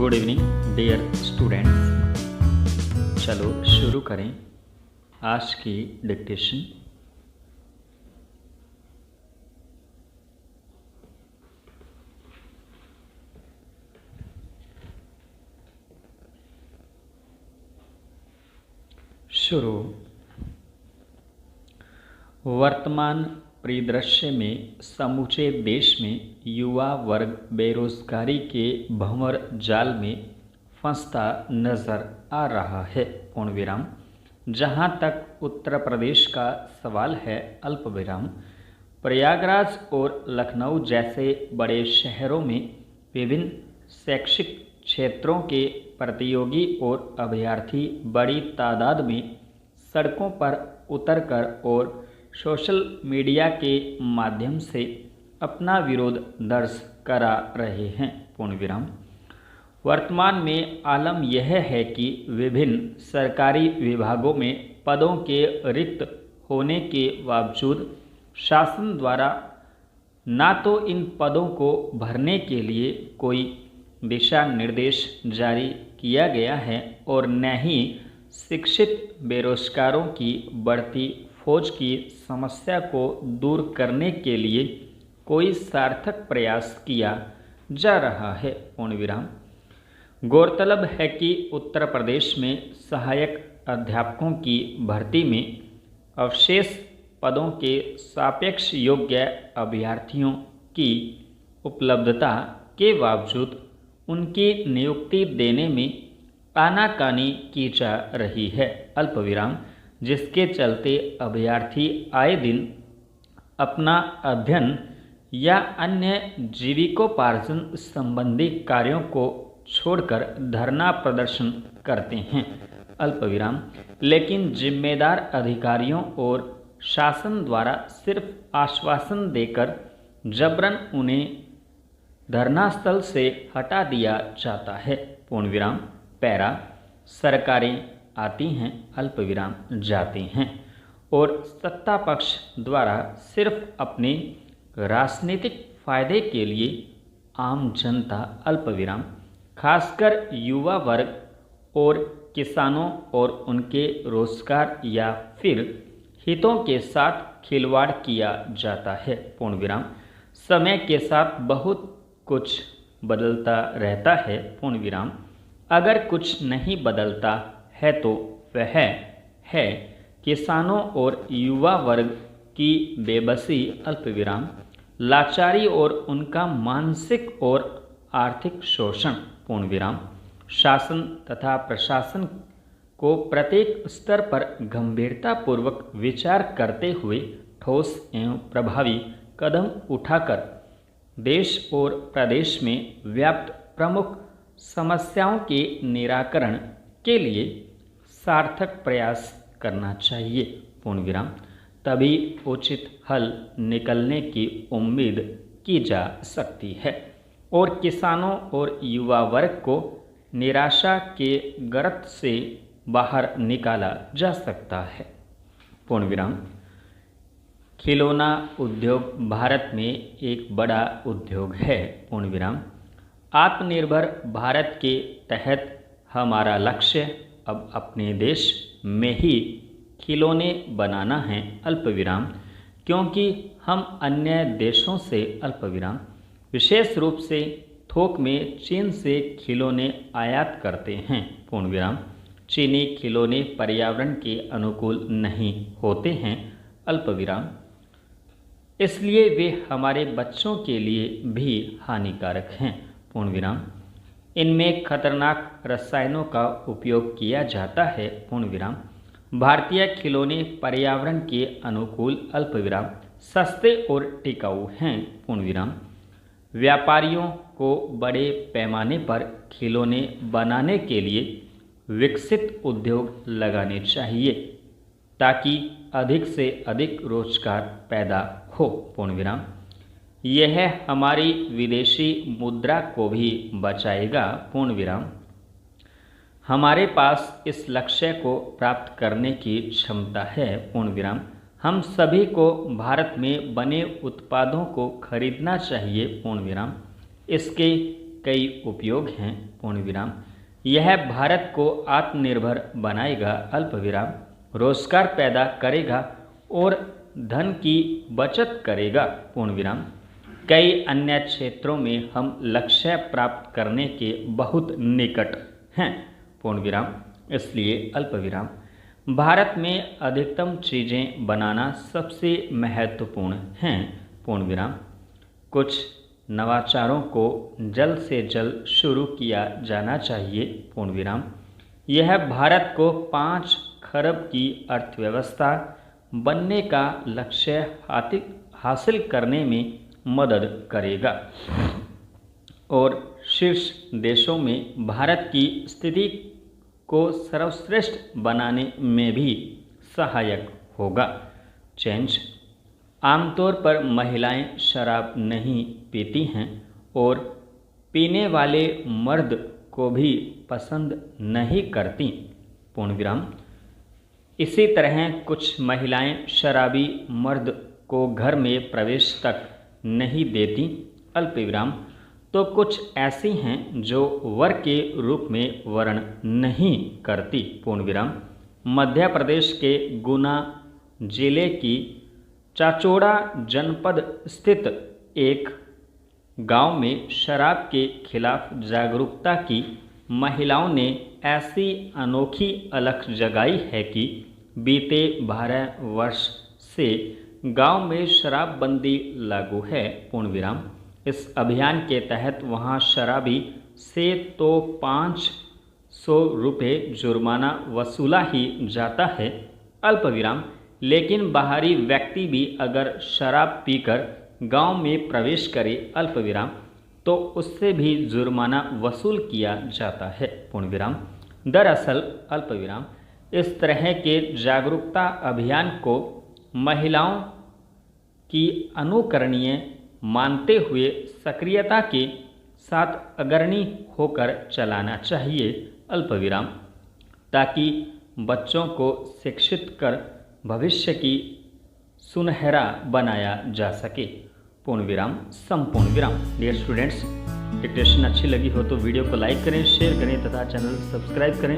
Good evening dear students. चलो शुरू करें आज की डिक्टेशन। शुरू। वर्तमान परिदृश्य में समूचे देश में युवा वर्ग बेरोजगारी के भंवर जाल में फंसता नजर आ रहा है। पूर्ण विराम। जहाँ तक उत्तर प्रदेश का सवाल है, अल्प विराम, प्रयागराज और लखनऊ जैसे बड़े शहरों में विभिन्न शैक्षिक क्षेत्रों के प्रतियोगी और अभ्यर्थी बड़ी तादाद में सड़कों पर उतरकर और सोशल मीडिया के माध्यम से अपना विरोध दर्ज करा रहे हैं। पूर्ण विराम। वर्तमान में आलम यह है कि विभिन्न सरकारी विभागों में पदों के रिक्त होने के बावजूद शासन द्वारा ना तो इन पदों को भरने के लिए कोई दिशा निर्देश जारी किया गया है और न ही शिक्षित बेरोजगारों की बढ़ती फौज की समस्या को दूर करने के लिए कोई सार्थक प्रयास किया जा रहा है। पूर्ण विराम। गौरतलब है कि उत्तर प्रदेश में सहायक अध्यापकों की भर्ती में अवशेष पदों के सापेक्ष योग्य अभ्यर्थियों की उपलब्धता के बावजूद उनकी नियुक्ति देने में आनाकानी की जा रही है। अल्प विराम। जिसके चलते अभ्यर्थी आए दिन अपना अध्ययन या अन्य जीविकोपार्जन संबंधी कार्यों को छोड़कर धरना प्रदर्शन करते हैं। अल्प विराम। लेकिन जिम्मेदार अधिकारियों और शासन द्वारा सिर्फ आश्वासन देकर जबरन उन्हें धरनास्थल से हटा दिया जाता है। पूर्ण विराम। पैरा। सरकारें आती हैं, अल्प विराम जाती हैं और सत्ता पक्ष द्वारा सिर्फ अपने राजनीतिक फायदे के लिए आम जनता, अल्प विराम, खासकर युवा वर्ग और किसानों और उनके रोजगार या फिर हितों के साथ खिलवाड़ किया जाता है। पूर्ण विराम। समय के साथ बहुत कुछ बदलता रहता है। पूर्ण विराम। अगर कुछ नहीं बदलता है तो वह है किसानों और युवा वर्ग की बेबसी, अल्प विराम, लाचारी और उनका मानसिक और आर्थिक शोषण। पूर्ण विराम। शासन तथा प्रशासन को प्रत्येक स्तर पर गंभीरतापूर्वक विचार करते हुए ठोस एवं प्रभावी कदम उठाकर देश और प्रदेश में व्याप्त प्रमुख समस्याओं के निराकरण के लिए सार्थक प्रयास करना चाहिए। पूर्ण विराम। तभी उचित हल निकलने की उम्मीद की जा सकती है और किसानों और युवा वर्ग को निराशा के गर्त से बाहर निकाला जा सकता है। पूर्ण विराम। खिलौना उद्योग भारत में एक बड़ा उद्योग है। पूर्ण विराम। आत्मनिर्भर भारत के तहत हमारा लक्ष्य अब अपने देश में ही खिलौने बनाना है, अल्प विराम, क्योंकि हम अन्य देशों से, अल्प विराम, विशेष रूप से थोक में चीन से खिलौने आयात करते हैं। पूर्ण विराम। चीनी खिलौने पर्यावरण के अनुकूल नहीं होते हैं, अल्प विराम, इसलिए वे हमारे बच्चों के लिए भी हानिकारक हैं। पूर्ण विराम। इनमें खतरनाक रसायनों का उपयोग किया जाता है। पूर्ण विराम। भारतीय खिलौने पर्यावरण के अनुकूल, अल्प विराम, सस्ते और टिकाऊ हैं। पूर्ण विराम। व्यापारियों को बड़े पैमाने पर खिलौने बनाने के लिए विकसित उद्योग लगाने चाहिए ताकि अधिक से अधिक रोजगार पैदा हो। पूर्ण विराम। यह हमारी विदेशी मुद्रा को भी बचाएगा। पूर्ण विराम। हमारे पास इस लक्ष्य को प्राप्त करने की क्षमता है। पूर्ण विराम। हम सभी को भारत में बने उत्पादों को खरीदना चाहिए। पूर्ण विराम। इसके कई उपयोग हैं, पूर्ण विराम। यह भारत को आत्मनिर्भर बनाएगा, अल्प विराम। रोजगार पैदा करेगा और धन की बचत करेगा, पूर्ण विराम। कई अन्य क्षेत्रों में हम लक्ष्य प्राप्त करने के बहुत निकट हैं, पूर्ण विराम। इसलिए अल्प विराम। भारत में अधिकतम चीज़ें बनाना सबसे महत्वपूर्ण हैं, पूर्ण विराम। कुछ नवाचारों को जल्द से जल्द शुरू किया जाना चाहिए, पूर्ण विराम। यह भारत को 5 खरब की अर्थव्यवस्था बनने का लक्ष्य हासिल करने में मदद करेगा और शीर्ष देशों में भारत की स्थिति को सर्वश्रेष्ठ बनाने में भी सहायक होगा। चेंज। आमतौर पर महिलाएं शराब नहीं पीती हैं और पीने वाले मर्द को भी पसंद नहीं करती, पूर्ण विराम। इसी तरह कुछ महिलाएं शराबी मर्द को घर में प्रवेश तक नहीं देती, अल्प विराम। तो कुछ ऐसी हैं जो वर के रूप में वर्ण नहीं करती, पूर्ण विराम। मध्य प्रदेश के गुना जिले की चाचौड़ा जनपद स्थित एक गांव में शराब के खिलाफ जागरूकता की महिलाओं ने ऐसी अनोखी अलख जगाई है कि बीते 12 वर्ष से गांव में शराबबंदी लागू है, पूर्ण विराम। इस अभियान के तहत वहां शराबी से तो 500 रुपये जुर्माना वसूला ही जाता है, अल्प विराम। लेकिन बाहरी व्यक्ति भी अगर शराब पीकर गांव में प्रवेश करे, अल्प विराम, तो उससे भी जुर्माना वसूल किया जाता है, पूर्ण विराम। दरअसल अल्प विराम इस तरह के जागरूकता अभियान को महिलाओं की अनुकरणीय मानते हुए सक्रियता के साथ अग्रणी होकर चलाना चाहिए, अल्प विराम, ताकि बच्चों को शिक्षित कर भविष्य की सुनहरा बनाया जा सके, पूर्ण विराम, संपूर्ण विराम। डियर स्टूडेंट्स, डिक्टेशन अच्छी लगी हो तो वीडियो को लाइक करें, शेयर करें तथा चैनल सब्सक्राइब करें।